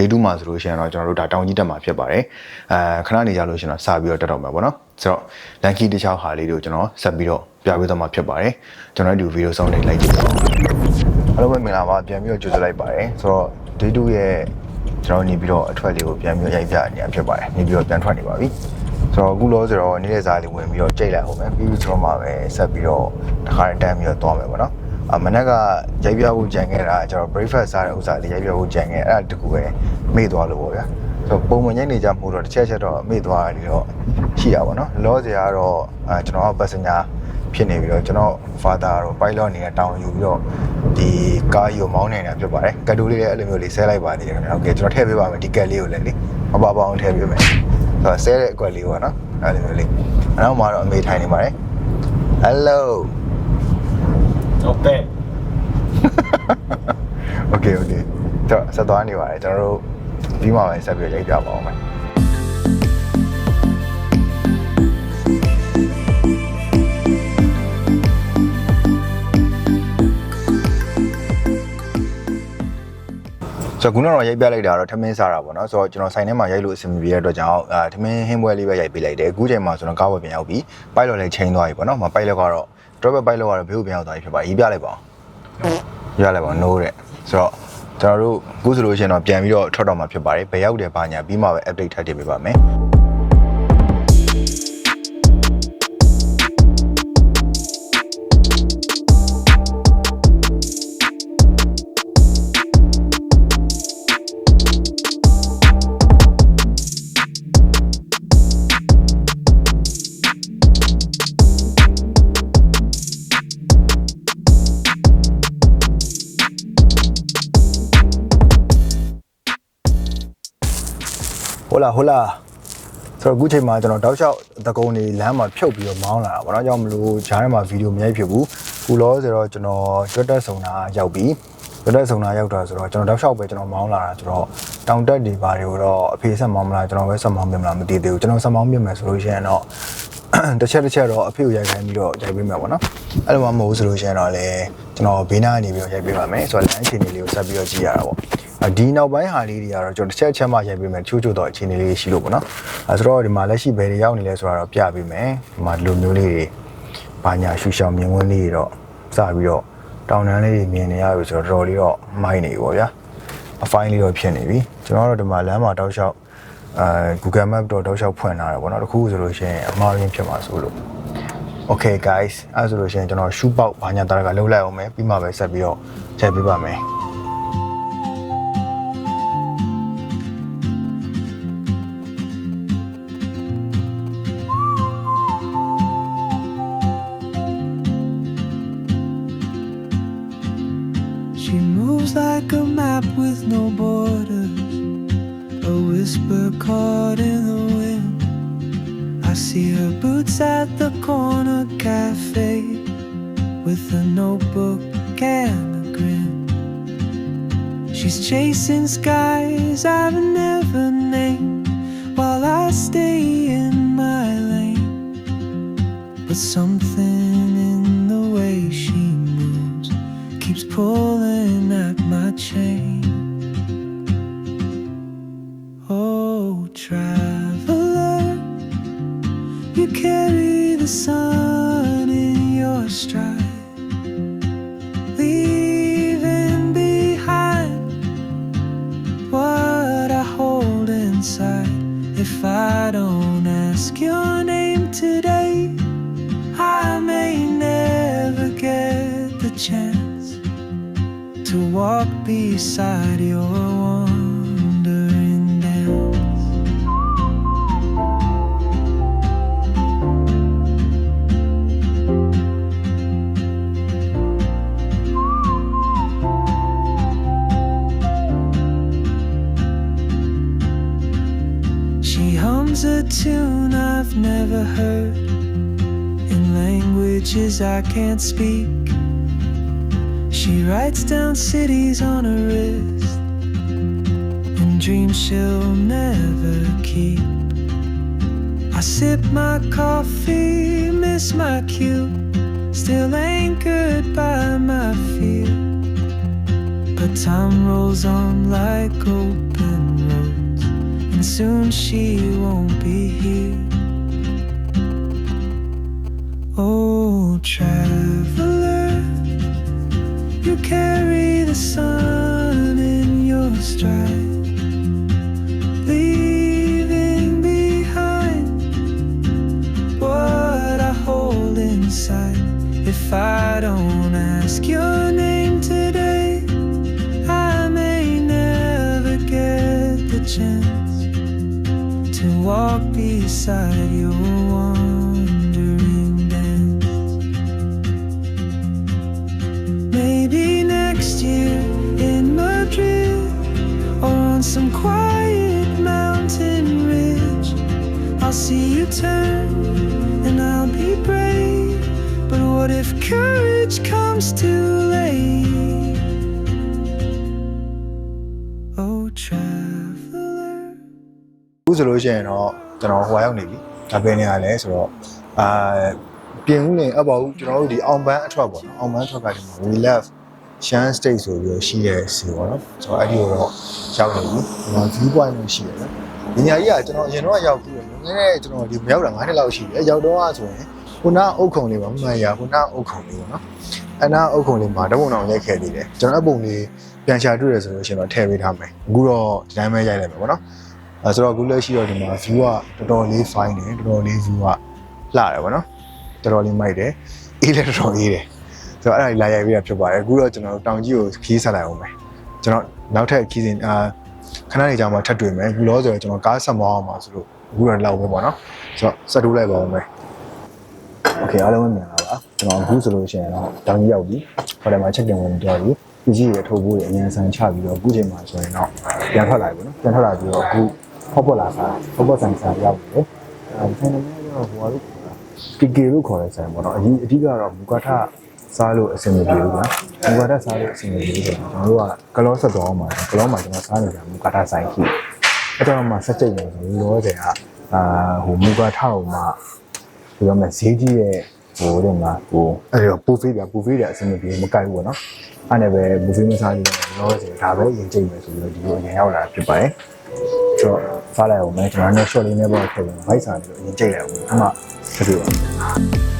Day 2မှာဆိုလို့ရှိရင်တော့ကျွန်တော်တို့ဒါတောင်ကြီးတက်မှာဖြစ်ပါတယ်ခဏနေကြလို့ရှိရင်တော့စပြီးတော့တက်တော့မှာပေါ့နော်ဆိုတော့ Lanky တခြားဟာလေးတွေကိုကျွန်တော်ဆက်ပြီးတော့ပြပေးသွားမှာဖြစ်ပါတယ်ကျွန်တော်တို့ဒီဗီဒီယိုဆောင်နေလိုက်ကြည့်တော့အားလုံးပဲမင်္ဂလာပါပြန်ပြီးတော့ကြိုဆိုလိုက်ပါတယ်ဆိုတော့ Day 2ရဲ့ကျွန်တော်နေပြီးတော့အထွက်လေးကိုပြန်ပြီးရိုက်ပြနေရဖြစ်ပါတယ်နေပြီးတော့ပြန်ထွက်နေပါပြီဆိုတော့အခုလောဆိုတော့နေ့ရက်စားလေးဝင်ပြီးတော့ကြိတ်လိုက်အောင်မယ်ပြီးပြီးကျွန်တော်မှပဲဆက်ပြီးတော့တစ်ခါတန်းပြီးတော့သွားမယ်ပေါ့နော်မနက်ကရိုက်ပြဖို့ကြံခဲ့တာကျွန်တော် breakfast စားတဲ့ဥစ္စာလေးရိုက်ပြဖို့ကြံခဲ့အဲ့ဒါတကူပဲမေ့သွားလို့ပေါ့ဗျာဆိုတော့ပုံမှန်ညနေကြမှုတော့တစ်ချက်တော့မေ့သွားတယ်တော့ရှိတာပေါ့နော်လောစရာတော့ကျွန်တော်က passenger ဖြစ်နေပြီးတော့ကျွန်တော် father တော့ pilot နေတဲ့တောင်းယူပြီးတော့ဒီကားကြီးကိုမောင်းနေတာဖြစ်ပါတယ်ကတ်တူလေးလည်းအဲ့လိုမျိုးလေးဆဲလိုက်ပါသေးတယ်ခင်ဗျာโอเคကျွန်တော်ထည့်ပေးပါမယ်ဒီကတ်လေးကိုလည်းလေမပါပါအောင်ထည့်ပေးမယ်ဆိုတော့ဆဲတဲ့အကွက်လေးပေါ့နော်အဲ့လိုမျိုးလေးနောက်မှတော့အမေထိုင်နေပါတယ် hello Okay. Okay. တော့ဆက်သွားနေပါတယ်ကျွန်တော်တို့ဒီမှာပဲဆက်ပြီးရိုက်ပြပါအောင်မယ်ဆိုတော့ခုနကတော့ရိုက်ပြလိုက်တာတော့ထမင်းစားတာပေါ့နော်ဆိုတော့ကျွန်တော်ဆိုင်ထဲမှာရိုက်လို့အဆင်မပြေတဲ့အတွက်ကြောင့်ထမင်းဟင်းပွဲလေးပဲရိုက်ပေးလိုက်တယ်အခုချိန်မှာကျွန်တော်ကားဝယ်ပြန်ရောက်ပြီပိုက်လော်လည်းချိန်သွားပြီပေါ့နော်ပိုက်လော်ကတော့ driver ပိုက်လော်ကတော့ဘေးကိုပြန်ရောက်သွားပြီဖြစ်ပါတယ်ရေးပြလိုက်ပါအောင်ရလိုက်ပါ no တဲ့ဆိုတော့ကျွန်တော်တို့အခုဆိုလို့ရှိရင်တော့ပြန်ပြီးတော့ထွက်တော့မှာဖြစ်ပါတယ်ဘယ်ရောက်တယ်ပါညာပြီးမှပဲ update ထပ်တင်ပေးပါမယ်ဟုတ်လားဆိုတော့အခုချိန်မှာကျွန်တော်တောက်လျှောက်တကုံတွေလမ်းမှာဖြုတ်ပြီးတော့မောင်းလာတာပေါ့နော်ကြောင့်မလို့ဂျားထဲမှာဗီဒီယိုမရိုက်ဖြစ်ဘူးခုလောဆိုတော့ကျွန်တော်တွတ်တက်ဆောင်တာရောက်ပြီတွတ်တက်ဆောင်တာရောက်တာဆိုတော့ကျွန်တော်တောက်လျှောက်ပဲကျွန်တော်မောင်းလာတာဆိုတော့တောင်တက်တွေဘာတွေကိုတော့အဖေဆက်မောင်းမလားကျွန်တော်ပဲဆက်မောင်းပြမလားမသိသေးဘူးကျွန်တော်ဆက်မောင်းပြမယ်ဆိုလို့ရှိရင်တော့တစ်ချက်တော့အဖေကိုရိုက်ခိုင်းပြီးတော့ရိုက်ပေးမယ်ပေါ့နော်အဲ့လိုမှမဟုတ်ဆိုလို့ရှိရင်တော့လေကျွန်တော်ဘေးနားကနေပြီးတော့ရိုက်ပေးပါမယ်ဆိုတော့လမ်းအခြေအနေလေးကိုဆက်ပြီးတော့ကြည့်ရတာပေါ့ဒီနောက်ပိုင်းဟာလေးတွေကတော့ကျွန်တော်တစ်ချက်မှရိုက်ပေးမယ်ချိုးတော့အခြေအနေလေးရှိလို့ပေါ့နော်အဲဆိုတော့ဒီမှာလက်ရှိဘယ်တွေရောက်နေလဲဆိုတာတော့ပြပေးမယ်ဒီမှာဒီလိုမျိုးလေးတွေဘာညာရှူရှောင်မြင်ကွင်းလေးတွေတော့စပြီးတော့တောင်တန်းလေးတွေမြင်နေရပြီဆိုတော့တော်တော်လေးတော့မိုင်းနေပြီပေါ့ဗျာအဖိုင်းလေးတော့ဖြစ်နေပြီကျွန်တော်တို့ဒီမှာလမ်းမှာတောက်လျှောက်Google Map တော့တောက်လျှောက်ဖွင့်လာတယ်ပေါ့နော်တခုဆိုလို့ရှိရင်အမှားရင်းဖြစ်မှာဆိုလို့ Okay guys အဲဆိုလို့ရှိရင်ကျွန်တော်ရှူပေါက်ဘာညာတာကလှုပ်လိုက်အောင်မယ်ပြီးမှပဲဆက်ပြီးတော့ချက်ပေးပါမယ်She moves like a map with no borders, a whisper caught in the wind. I see her boots at the corner cafe with a notebook and a grin. She's chasing skies I've never named while I stay in my lane. But something in the way she moves keeps pulling at my chain. Oh, traveler, you carry the sun in your stride, leaving behind what I hold inside. If I don't ask your name today, I may never get the chance to walk beside your wandering dance. She hums a tune I've never heard in languages I can't speak. She writes down cities on her wrist and dreams she'll never keep. I sip my coffee, miss my cue, still anchored by my fear. But time rolls on like open and soon she won't be here. Oh, traveler, you carry the sun in your stride, leaving behind what I hold inside. If I don't ask your name today, I may never get the chance to walk beside your wandering dance. Maybe next year in Madrid or on some quiet mountain ridge, I'll see you turn and I'll be brave. But what if courage comes too late? Oh, traveler. အခုဆိုလို့ရှိရင်တော့ကျွန်တော်ဟိုရောက်နေပြီဒါပဲနေရလဲဆိုတော့ပြင်ဦးလင်အပေါ့ကျွန်တော်တို့ဒီအောင်ပန်းအထွက်ပေါ့နော်အောင်ပန်းထွက်ကဒီမှာ we love Shan State ဆိုပြီးရှိတဲ့စီပေါ့နော်ဆိုတော့အဲ့ဒီကိုတော့ရောက်နေပြီဒီမှာ view point လို့ရှိတယ်နော်ဒီညာကြီးကကျွန်တော်အရင်တော့ရောက်ပြီးတော့ငယ်ငယ်ကျွန်တော်ဒီမရောက်တာ9နှစ်လောက်ရှိတယ်ရောက်တော့ဆိုရင်ခုနအုတ်ခုံလေးပါမှန်ရခုနအုတ်ခုံလေးပေါ့နော်အဲ့နာအုတ်ခုံလေးမှာတပုံအောင်ရိုက်ခဲ့သေးတယ်ကျွန်တော်အပုံလေးပြန်ရှာတွေ့ရဆိုလို့ရှိရင်တော့ထည့်ပေးထားမယ်အခုတော့ဒီတိုင်းပဲရိုက်လိုက်မယ်ပေါ့နော်ဆိုတော့အခုလက်ရှိတော့ဒီမှာ view ကတော်တော်လေး fine တယ်တော်တော်လေး view ကလှတယ်ပေါ့နော်တော်တော်လေးမိုက်တယ်အေးလည်းတော်တော်အေးတယ်ဆိုတော့အဲ့ဒါလာရိုက်ပြီးတာဖြစ်ပါတယ်အခုတော့ကျွန်တော်တောင်ကြီးကိုခီးဆက်လိုက်အောင်မယ်ကျွန်တော်နောက်ထပ်ခီးစဉ်ခဏနေကြာမှထပ်တွေ့မယ်အခုလောဆိုတော့ကျွန်တော်ကားဆက်မောင်းအောင်ပါဆိုလို့အခုတော့လောက်ပဲပေါ့နော်ဆိုတော့ဆက်တိုးလိုက်ပါအောင်မယ်โอเคအားလုံးပဲမြင်လာပါကျွန်တော်အခုဆိုလို့ရှိရင်တော့တောင်ကြီးရောက်ပြီခေါ်တယ်မှာချက်တင်ဝင်တော့ပြီဒီကြီးရဲ့ထိုးဖို့ရအရင်ဆန်းချပြီးတော့အခုချိန်မှာဆိုရင်တော့ပြန်ထွက်လာပြီနော်ပြန်ထွက်လာပြီးတော့အခုဟော့ပေါ်လာစားဟော့ပေါ်ဆန်စားရောက်ပြီအဲဒီဆိုင်မှာတော့ဟိုလိုPK လို့ခေါ်တဲ့ဆိုင်ပေါ့နော်အဓိကတော့မူကာထစားလို့အဆင်မပြေဘူးကွာမူကာထစားလို့အဆင်မပြေဘူးဆိုတော့ကျွန်တော်တို့ကကလောဆက်တော်မှာကလောမှာကျွန်တော်စားနေတာမူကာထဆိုင်ကြီးအဲ့တော့မှဆက်ကြိတ်နေဆိုလောဆယ်ကဟိုမူကာထကိုမှဒီလိုမျိုးဈေးကြီးရဲ့ဟိုတဲ့မှာဟိုအဲ့တော့ပူဖေးတဲ့အဆင်မပြေမကိုက်ဘူးပေါ့နော်အဲ့နဲ့ပဲပူဖေးမစားကြည့်တော့လောဆယ်ဒါပဲရင်ကျိတ်မယ်ဆိုပြီးတော့ဒီလိုအရင်ရောက်လာဖြစ်ပါတယ်ဆိုတော့စားလိုက်အောင်မယ်ကျွန်တော်လည်း short လေးနဲ့ပေါ့ထည့်ပြီး bite စားပြီးတော့အရင်ကျိတ်လိုက်အောင်အမှဆက်ပြီးပါ